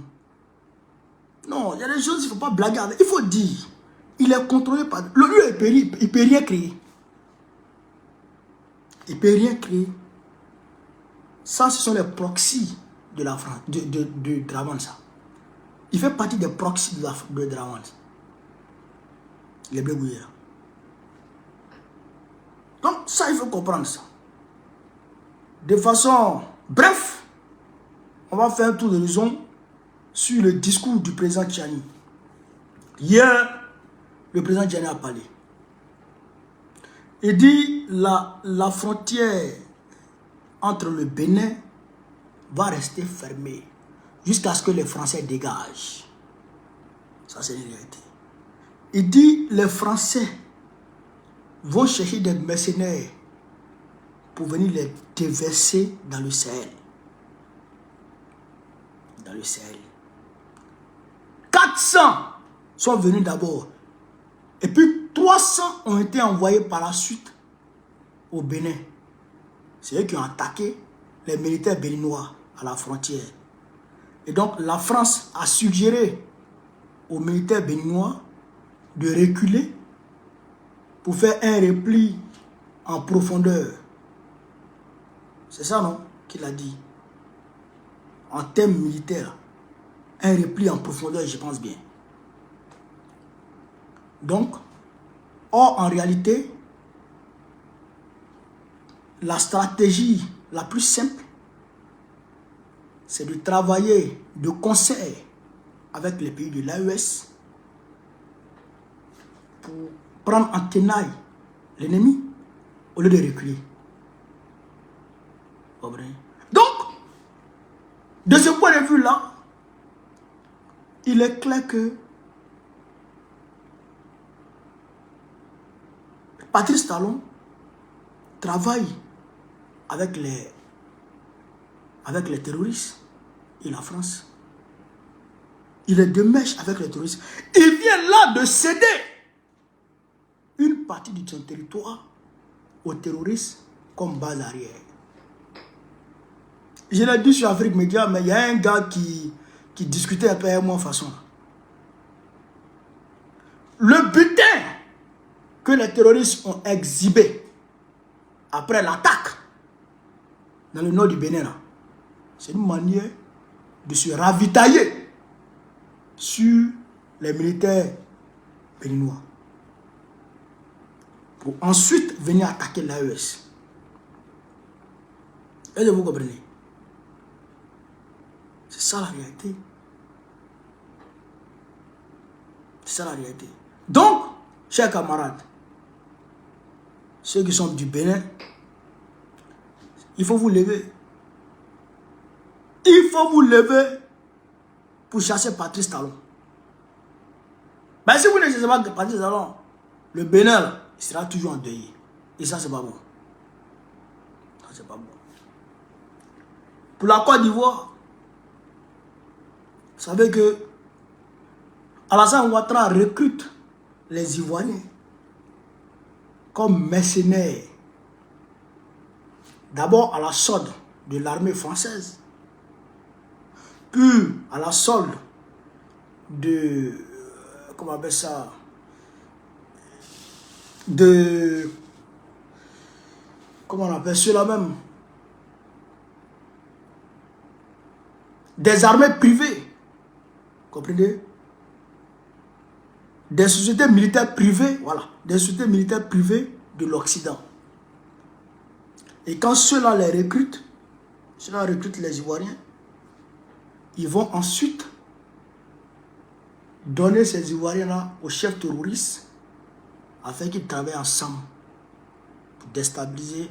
Non, il y a des choses, il ne faut pas blaguer avec. Il faut dire, il est contrôlé par... Lui, il ne peut rien créer. Il ne peut rien créer. Ça, ce sont les proxys de la France, de Draman, ça. Il fait partie des proxys de Draman. Les blébouillés. Donc, ça, il faut comprendre ça. De façon... Bref, on va faire un tour d'horizon sur le discours du président Tchani. Hier, le président Tchani a parlé. Il dit la frontière entre le Bénin va rester fermée jusqu'à ce que les Français dégagent. Ça, c'est la réalité. Il dit les Français vont chercher des mercenaires pour venir les déverser dans le Sahel. Dans le Sahel. 400 sont venus d'abord. Et puis 300 ont été envoyés par la suite au Bénin. C'est eux qui ont attaqué les militaires béninois à la frontière. Et donc la France a suggéré aux militaires béninois de reculer pour faire un repli en profondeur. C'est ça, non, qu'il a dit. En termes militaires, un repli en profondeur, je pense bien. Donc, or, en réalité, la stratégie la plus simple, c'est de travailler de concert avec les pays de l'AES pour prendre en tenaille l'ennemi au lieu de reculer. Donc, de ce point de vue-là, il est clair que Patrice Talon travaille avec les terroristes et la France. Il est de mèche avec les terroristes. Il vient là de céder une partie de son territoire aux terroristes comme base arrière. Je l'ai dit sur Afrique Média, mais il y a un gars qui discutait un peu avec moi de façon. Le butin que les terroristes ont exhibé après l'attaque dans le nord du Bénin, c'est une manière de se ravitailler sur les militaires béninois pour ensuite venir attaquer l'AES. Est-ce que vous comprenez? C'est ça la réalité. C'est ça la réalité. Donc, chers camarades, ceux qui sont du Bénin, il faut vous lever. Il faut vous lever pour chasser Patrice Talon. Mais si vous ne chassez pas Patrice Talon, le Bénin là, il sera toujours endeuillé. Et ça, c'est pas bon. Ça, c'est pas bon. Pour la Côte d'Ivoire, vous savez que Alassane Ouattara recrute les Ivoiriens comme mercenaires. D'abord à la solde de l'armée française, puis à la solde de, comment on appelle ça, de, comment on appelle cela même, des armées privées. Comprenez? Des sociétés militaires privées, voilà, des sociétés militaires privées de l'Occident. Et quand ceux-là les recrutent, ceux-là recrutent les Ivoiriens, ils vont ensuite donner ces Ivoiriens-là aux chefs terroristes afin qu'ils travaillent ensemble pour déstabiliser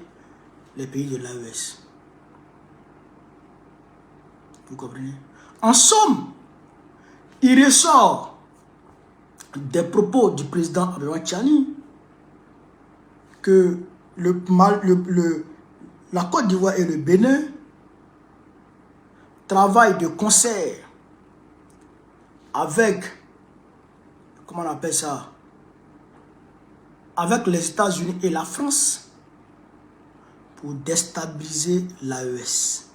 les pays de l'AES. Vous comprenez? En somme, il ressort des propos du président Abdoulaye Tchani que la Côte d'Ivoire et le Bénin travaillent de concert avec, comment on appelle ça, avec les États-Unis et la France pour déstabiliser l'AES.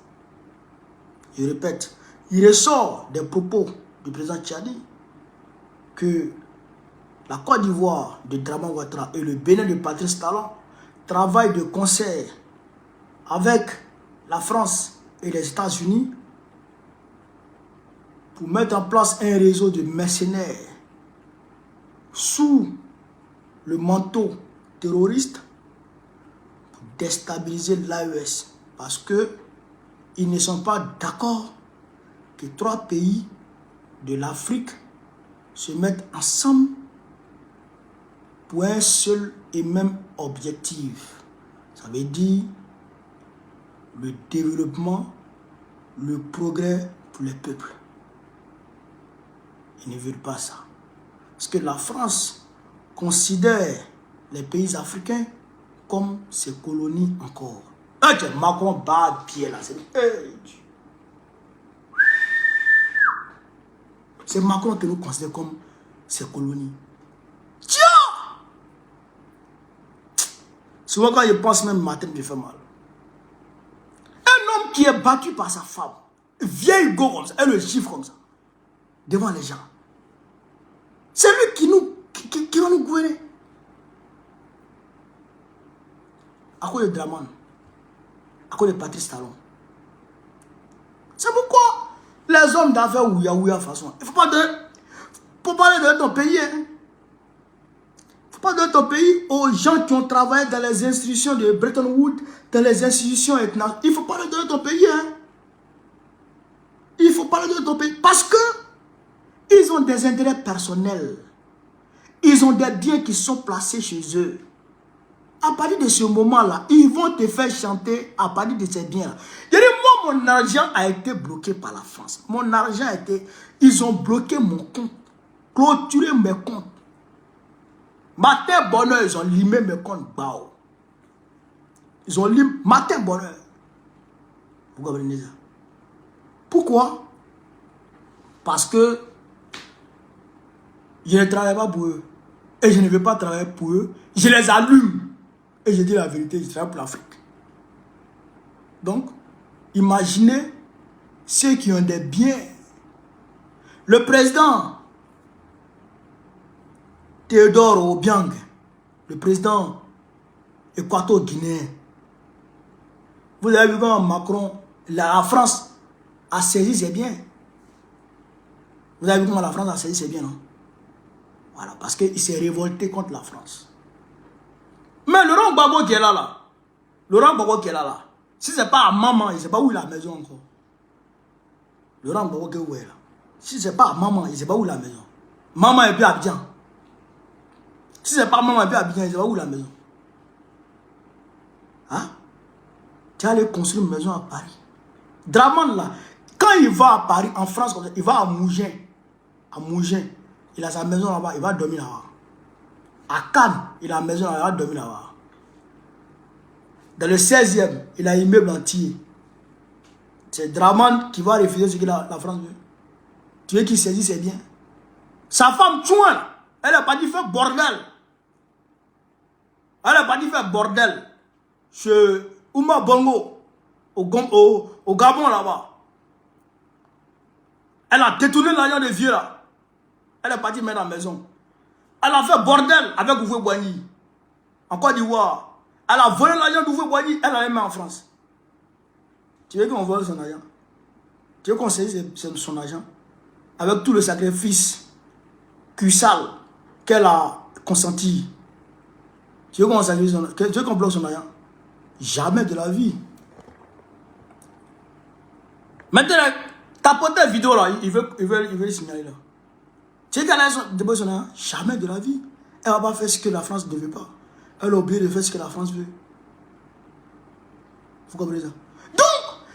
Je répète, il ressort des propos du président Tchani que la Côte d'Ivoire de Dramane Ouattara et le Bénin de Patrice Talon travaillent de concert avec la France et les États-Unis pour mettre en place un réseau de mercenaires sous le manteau terroriste pour déstabiliser l'AES. Parce qu'ils ne sont pas d'accord que 3 pays de l'Afrique se mettent ensemble pour un seul et même objectif. Ça veut dire le développement, le progrès pour les peuples. Ils ne veulent pas ça. Parce que la France considère les pays africains comme ses colonies encore. Macron bat pied là. C'est Macron qui nous considère comme ses colonies. Tiens! Souvent quand je pense même matin, me fait mal. Un homme qui est battu par sa femme, vieille go comme ça, elle le chiffre comme ça, devant les gens. C'est lui qui va nous gouverner. À cause de Dramane, à cause de Patrice Talon. C'est pourquoi les hommes d'affaires ouya de toute façon. Il ne faut pas donner ton pays. Il ne faut pas donner ton pays aux gens qui ont travaillé dans les institutions de Bretton Woods, dans les institutions internationales. Il ne faut pas leur donner ton pays. Il ne faut pas leur donner ton pays. Parce que ils ont des intérêts personnels. Ils ont des biens qui sont placés chez eux. À partir de ce moment-là, ils vont te faire chanter à partir de ces biens-là. Je dis, moi, mon argent a été bloqué par la France. Mon argent a été... Ils ont bloqué mon compte. Clôturé mes comptes. Matin, bonheur, ils ont limé mes comptes. Bao. Ils ont limé... Matin, bonheur. Vous comprenez ça? Pourquoi? Parce que je ne travaille pas pour eux. Et je ne veux pas travailler pour eux. Je les allume. Et je dis la vérité, je travaille pour l'Afrique. Donc, imaginez ceux qui ont des biens. Le président Théodore Obiang, le président équato-guinéen. Vous avez vu comment Macron, la France a saisi ses biens. Vous avez vu comment la France a saisi ses biens, non? Voilà, parce qu'il s'est révolté contre la France. Mais Laurent Gbagbo qui est là, Laurent Gbagbo qui est là, si ce n'est pas à maman, il ne sait pas où il a la maison encore. Laurent Gbagbo qui est où est là. Si ce n'est pas à maman, il ne sait pas où il a la maison. Maman est plus à Abidjan. Si ce n'est pas maman est plus à Abidjan, il ne sait pas où il a la maison. Hein? Tu as allé construire une maison à Paris. Dramane là, quand il va à Paris, en France, il va à Mougins. À Mougins. Il a sa maison là-bas, il va dormir là-bas. À Cannes, il a une maison là-bas, il va dormir là-bas. Dans le 16e, il a un immeuble entier. C'est Dramane qui va refuser ce que la France veut. Tu veux qu'il saisisse ses biens. Sa femme, Chouin, elle n'a pas dit faire bordel. Elle n'a pas dit faire bordel. Chez Ouma Bongo, au Gabon là-bas. Elle a détourné l'argent des vieux là. Elle est partie mettre dans la maison. Elle a fait bordel avec Oufoué Boigny. En Côte d'Ivoire. Elle a volé l'argent d'Oufoué Boigny. Elle l'a mis en France. Tu veux qu'on vole son argent? Tu veux conseiller son agent avec tout le sacrifice cuissal qu'elle a consenti. Tu veux qu'on bloque son agent? Jamais de la vie. Maintenant, ta pote vidéo là, il veut le signaler là. Tu sais qu'elle a déposé son agent? Jamais de la vie. Elle ne va pas faire ce que la France ne veut pas. Elle a oublié de faire ce que la France veut. Vous comprenez ça? Donc,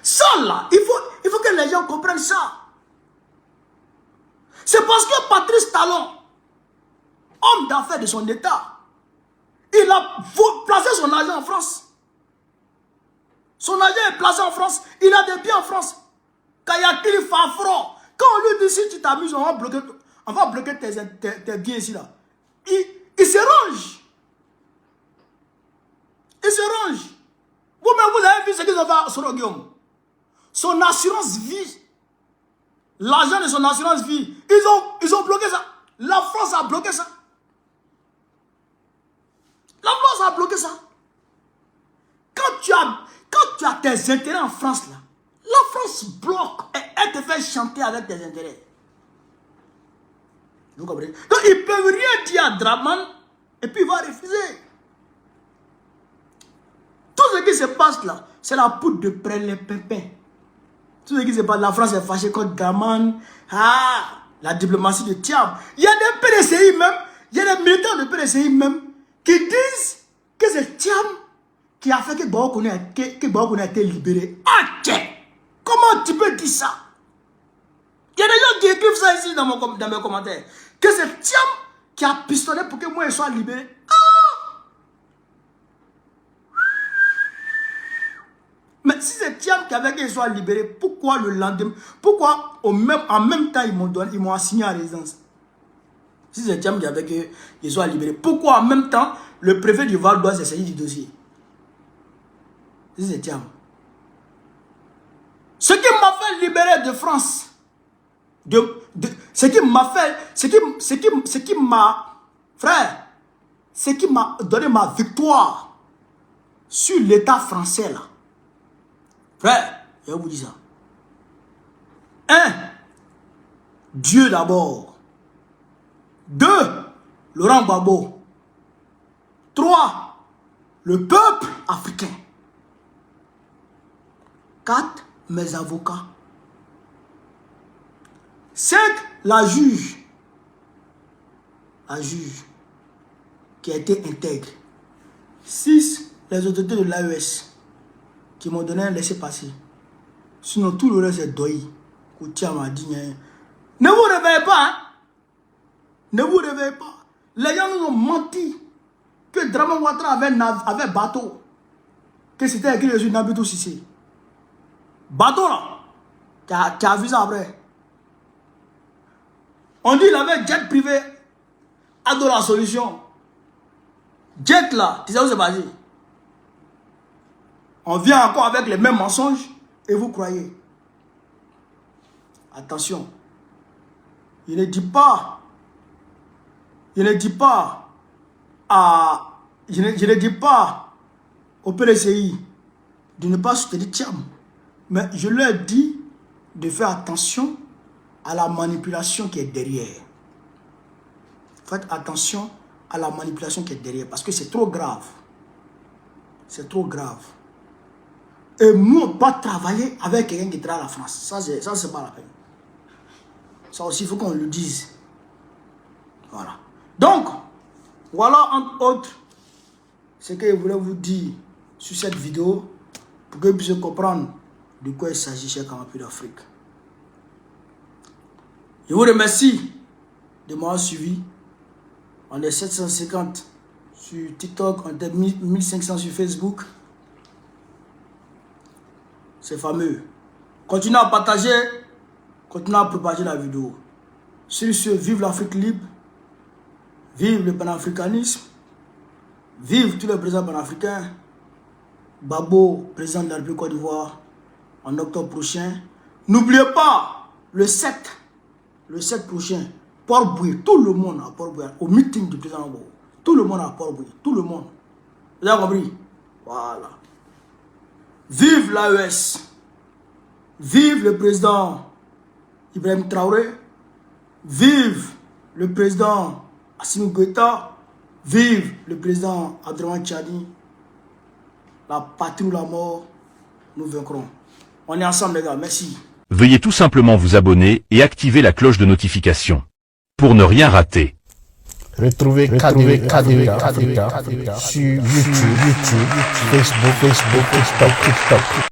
ça là, il faut que les gens comprennent ça. C'est parce que Patrice Talon, homme d'affaires de son État, il a placé son argent en France. Son argent est placé en France. Il a des biens en France. Kayakili Fafron. Quand on lui dit si tu t'amuses, on va bloquer tes biens ici là. Il se range. Il se range. Vous-même, vous avez vu ce qu'ils ont fait à Soro Guillaume. Son assurance vie. L'argent de son assurance vie. Ils ont bloqué ça. La France a bloqué ça. La France a bloqué ça. Quand tu as tes intérêts en France, là, la France bloque et elle te fait chanter avec tes intérêts. Vous comprenez? Donc, ils ne peuvent rien dire à Draman et puis il va refuser. Tout ce qui se passe là, c'est la poudre de prêt-les-pépins. Tout ce qui se passe, la France est fâchée contre Draman. Ah, la diplomatie de Thiam. Il y a des PDCI même, il y a des militaires de PDCI même qui disent que c'est Thiam qui a fait que Baokone a été libéré. Ah, tiens! Comment tu peux dire ça? Il y a des gens qui écrivent ça ici dans mes commentaires. Que c'est Thiam qui a pistonné pour que moi je sois libéré. Ah! Mais si c'est Thiam qui avait que je sois libéré, pourquoi le lendemain, pourquoi en même temps ils m'ont assigné à résidence? Si c'est Thiam qui avait que je sois libéré, pourquoi en même temps le préfet du Val doit s'essayer du dossier? Si c'est Thiam. Ce qui m'a fait libérer de France, ce qui m'a donné ma victoire sur l'État français là. Frère, je vais vous dire ça. 1. Dieu d'abord. 2. Laurent Gbagbo. 3. Le peuple africain. 4. Mes avocats. 5. La juge. La juge qui a été intègre. 6. Les autorités de l'AES qui m'ont donné un laissez-passer. Sinon, tout le reste est doyi. Koutia m'a dit, ne vous réveillez pas, hein? Ne vous réveillez pas. Les gens nous ont menti que Draman Ouattara avait bateau. Que c'était écrit sur Nabitou Sissé. Bateau là, qui a vu ça après. On dit qu'il avait jet privé à de la solution. Jet là, tu sais où c'est basé? On vient encore avec les mêmes mensonges et vous croyez. Attention. Je ne dis pas au PDCI de ne pas soutenir Thiam. Mais je leur dis de faire attention à la manipulation qui est derrière. Faites attention à la manipulation qui est derrière parce que c'est trop grave. C'est trop grave. Et nous, on ne peut pas travailler avec quelqu'un qui travaille à la France. Ça, c'est pas la peine. Ça aussi, il faut qu'on le dise. Voilà. Donc, voilà entre autres ce que je voulais vous dire sur cette vidéo pour que vous puissiez comprendre de quoi il s'agit chez Camapui d'Afrique. Je vous remercie de m'avoir suivi. On est 750 sur TikTok, on est 1500 sur Facebook. C'est fameux. Continuez à partager, continuez à propager la vidéo. Sur ce, vive l'Afrique libre, vive le panafricanisme, vive tous les présidents panafricains. Babo, président de la République Côte d'Ivoire, en octobre prochain. N'oubliez pas, le 7 prochain, Port-Bouillet, tout le monde à Port-Bouillet, au meeting du président Babo. Tout le monde à Port-Bouillet, tout le monde. Vous avez compris? Voilà. Vive l'AES. Vive le président Ibrahim Traoré. Vive le président Assimi Goïta. Vive le président Abdourahmane Tchani. La patrie ou la mort, nous vaincrons. On est ensemble les gars, merci. Veuillez tout simplement vous abonner et activer la cloche de notification pour ne rien rater. Retrouvez Africa sur YouTube, Facebook, TikTok.